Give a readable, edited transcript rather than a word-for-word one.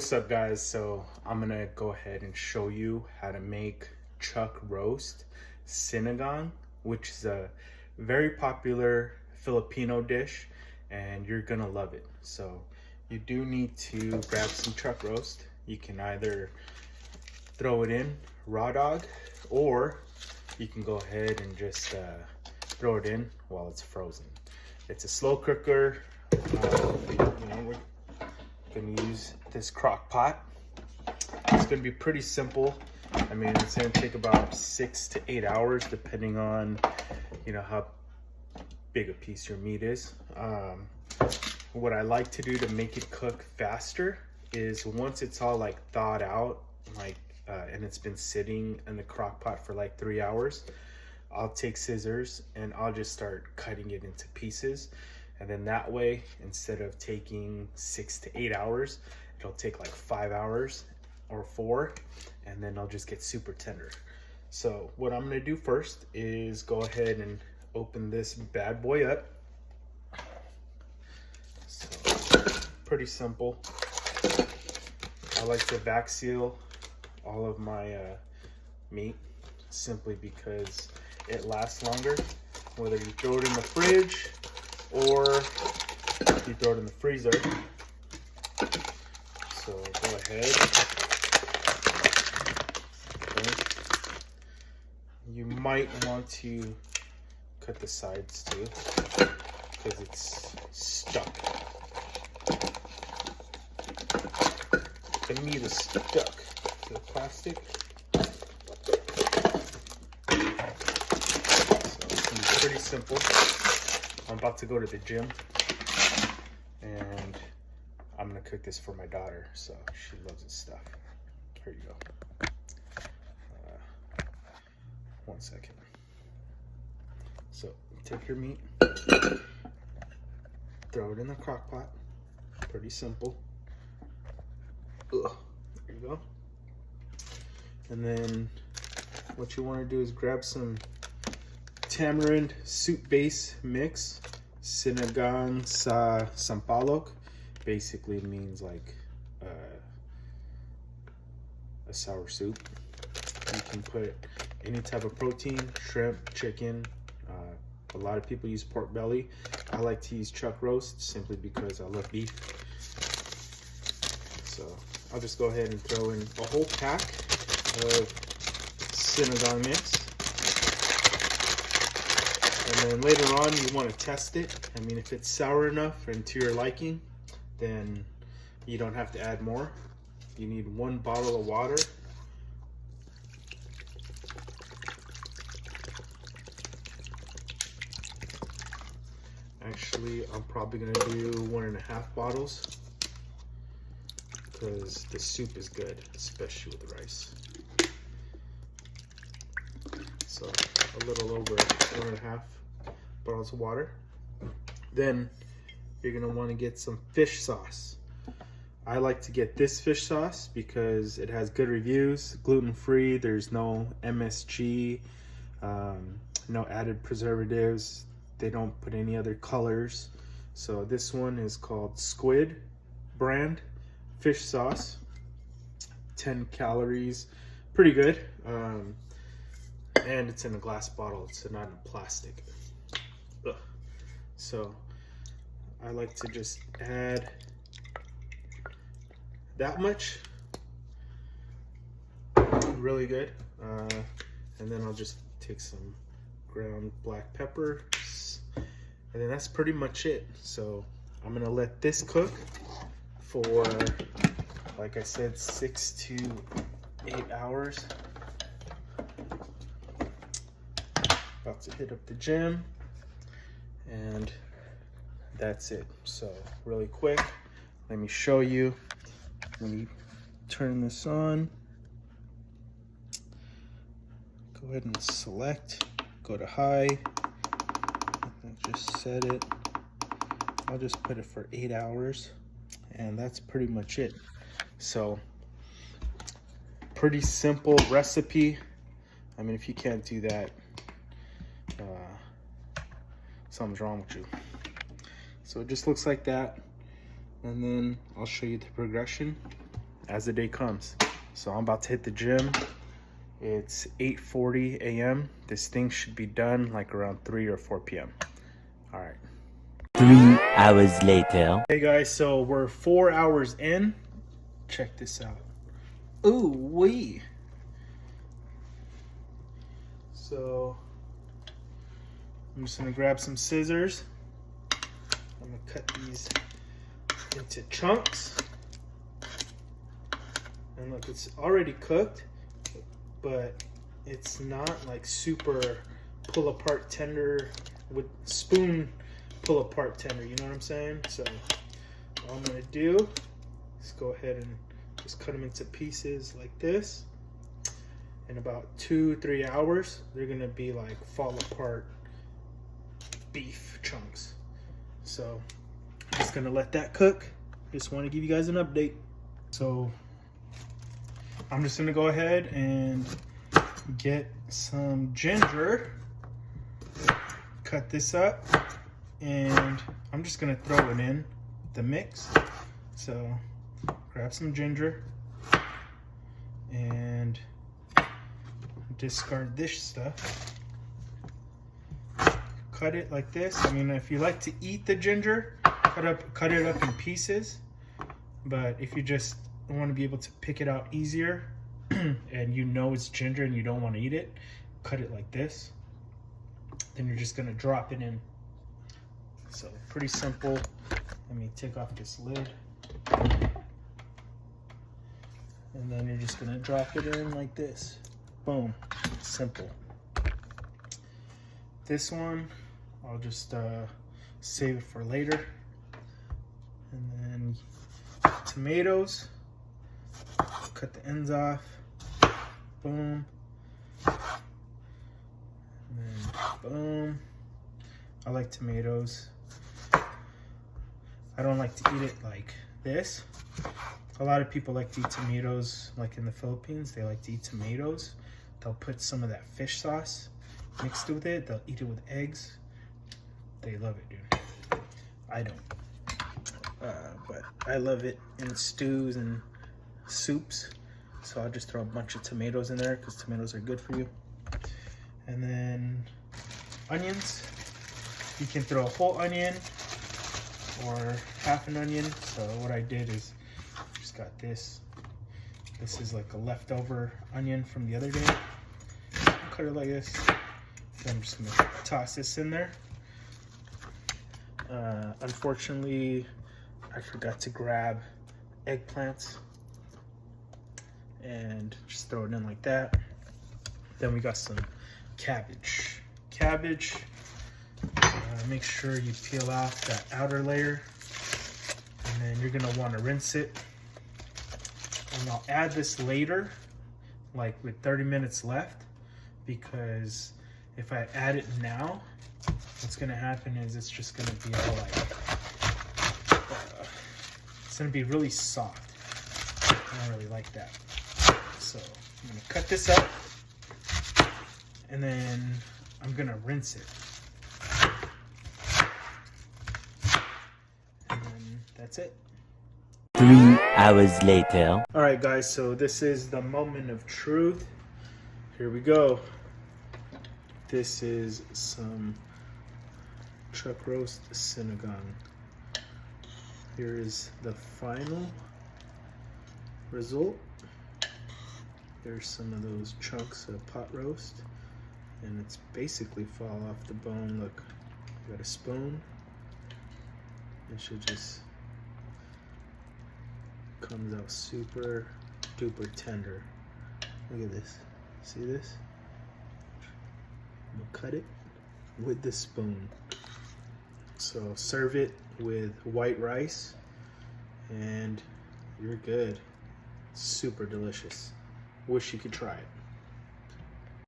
what's up guys? So I'm gonna go ahead and show you how to make chuck roast sinigang, which is a very popular Filipino dish and you're gonna love it. So you do need to grab some chuck roast. You can either throw it in raw dog, or you can go ahead and just throw it in while it's frozen. It's a slow cooker. We're gonna use this crock pot. It's gonna be pretty simple. I mean, it's gonna take about 6 to 8 hours depending on how big a piece your meat is. What I like to do to make it cook faster is once it's all like thawed out, and it's been sitting in the crock pot for like 3 hours, I'll take scissors and I'll just start cutting it into pieces. And then that way, instead of taking 6 to 8 hours, it'll take like 5 hours or 4, and then I'll just get super tender. So what I'm gonna do first is go ahead and open this bad boy up. So pretty simple. I like to vac seal all of my meat simply because it lasts longer, whether you throw it in the fridge or you throw it in the freezer. So go ahead. Okay. You might want to cut the sides too because it's stuck. The meat is stuck to the plastic. So it's pretty simple. I'm about to go to the gym and I'm gonna cook this for my daughter, so she loves this stuff. Here you go. 1 second. So take your meat, throw it in the crock pot. Pretty simple. Ugh. There you go. And then what you want to do is grab some tamarind soup base mix. Sinigang sa sampalok basically means like a sour soup. You can put any type of protein, shrimp, chicken. A lot of people use pork belly. I like to use chuck roast simply because I love beef. So I'll just go ahead and throw in a whole pack of sinigang mix. And then later on, you want to test it. I mean, if it's sour enough and to your liking, then you don't have to add more. You need 1 bottle of water. Actually, I'm probably gonna do 1.5 bottles because the soup is good, especially with the rice. So a little over 1.5 bottles of water. Then you're gonna want to get some fish sauce. I like to get this fish sauce because it has good reviews, gluten-free, there's no MSG, no added preservatives, they don't put any other colors. So this one is called Squid brand fish sauce. 10 calories, pretty good. And it's in a glass bottle, it's not in plastic. Ugh. So I like to just add that much, really good. And then I'll just take some ground black pepper, and then that's pretty much it. So I'm gonna let this cook for, like I said, 6 to 8 hours. About to hit up the gym, and that's it. So really quick, let me show you. Let me turn this on. Go ahead and select, go to high. I'll just set it. I'll just put it for 8 hours, and that's pretty much it. So pretty simple recipe. I mean, if you can't do that, something's wrong with you. So it just looks like that, and then I'll show you the progression. as the day comes. So I'm about to hit the gym. It's 8:40 a.m. This thing should be done like around 3 or 4 p.m. All right. 3 hours later. Hey guys, so we're 4 hours in. Check this out. Ooh wee. So I'm just gonna grab some scissors. I'm gonna cut these into chunks. And look, it's already cooked, but it's not like super pull apart tender with spoon pull apart tender, you know what I'm saying? So all I'm gonna do is go ahead and just cut them into pieces like this. In about 2-3 hours, they're gonna be like fall apart beef chunks. So I'm just gonna let that cook. Just want to give you guys an update. So I'm just gonna go ahead and get some ginger, cut this up, and I'm just gonna throw it in the mix. So grab some ginger and discard this stuff. Cut it like this. I mean, if you like to eat the ginger, cut it up in pieces. But if you just want to be able to pick it out easier and you know it's ginger and you don't want to eat it, cut it like this. Then you're just gonna drop it in. So pretty simple. Let me take off this lid. And then you're just gonna drop it in like this. Boom, simple. This one, I'll just save it for later. And then tomatoes, cut the ends off, boom, and then boom. I like tomatoes. I don't like to eat it like this. A lot of people like to eat tomatoes, like in the Philippines, they like to eat tomatoes. They'll put some of that fish sauce mixed with it. They'll eat it with eggs. They love it, dude. I don't. But I love it in stews and soups. So I'll just throw a bunch of tomatoes in there because tomatoes are good for you. And then onions. You can throw a whole onion or half an onion. So what I did is just got this. This is like a leftover onion from the other day. Cut it like this. Then I'm just gonna toss this in there. Unfortunately, I forgot to grab eggplants and just throw it in like that. Then we got some cabbage. Make sure you peel off that outer layer, and then you're gonna want to rinse it. And I'll add this later, like with 30 minutes left, because if I add it now, what's gonna happen is it's just gonna be all like, it's gonna be really soft. I don't really like that. So I'm gonna cut this up, and then I'm gonna rinse it. And then that's it. 3 hours later. All right, guys, so this is the moment of truth. Here we go. This is some chuck roast sinigang. Here is the final result. There's some of those chunks of pot roast, and it's basically fall off the bone. Look, I got a spoon. It should just comes out super duper tender. Look at this. See this? I'm gonna cut it with the spoon. So serve it with white rice and you're good. Super delicious. Wish you could try it.